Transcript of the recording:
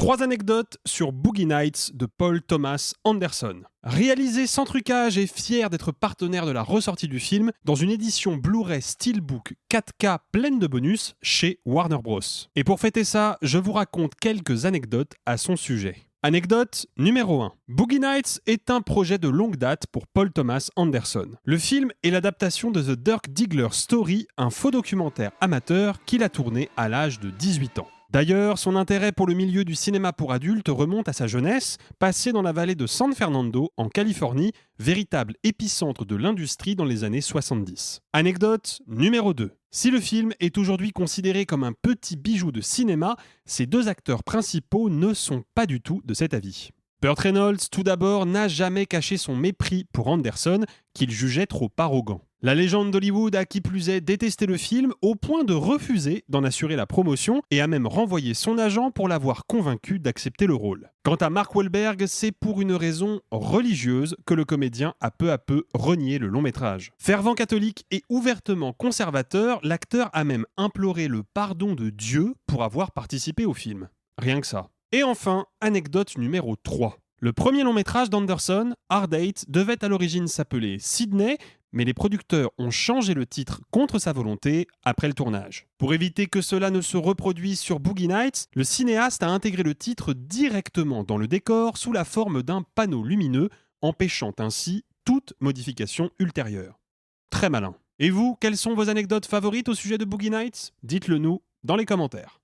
3 anecdotes sur Boogie Nights de Paul Thomas Anderson. Réalisé sans trucage et fier d'être partenaire de la ressortie du film dans une édition Blu-ray Steelbook 4K pleine de bonus chez Warner Bros. Et pour fêter ça, je vous raconte quelques anecdotes à son sujet. Anecdote numéro 1. Boogie Nights est un projet de longue date pour Paul Thomas Anderson. Le film est l'adaptation de The Dirk Diggler Story, un faux documentaire amateur qu'il a tourné à l'âge de 18 ans. D'ailleurs, son intérêt pour le milieu du cinéma pour adultes remonte à sa jeunesse, passée dans la vallée de San Fernando, en Californie, véritable épicentre de l'industrie dans les années 70. Anecdote numéro 2. Si le film est aujourd'hui considéré comme un petit bijou de cinéma, ses deux acteurs principaux ne sont pas du tout de cet avis. Burt Reynolds, tout d'abord, n'a jamais caché son mépris pour Anderson, qu'il jugeait trop arrogant. La légende d'Hollywood a qui plus est détesté le film au point de refuser d'en assurer la promotion et a même renvoyé son agent pour l'avoir convaincu d'accepter le rôle. Quant à Mark Wahlberg, c'est pour une raison religieuse que le comédien a peu à peu renié le long métrage. Fervent catholique et ouvertement conservateur, l'acteur a même imploré le pardon de Dieu pour avoir participé au film. Rien que ça. Et enfin, anecdote numéro 3. Le premier long métrage d'Anderson, Hard Eight, devait à l'origine s'appeler Sydney, mais les producteurs ont changé le titre contre sa volonté après le tournage. Pour éviter que cela ne se reproduise sur Boogie Nights, le cinéaste a intégré le titre directement dans le décor sous la forme d'un panneau lumineux, empêchant ainsi toute modification ultérieure. Très malin. Et vous, quelles sont vos anecdotes favorites au sujet de Boogie Nights ? Dites-le nous dans les commentaires.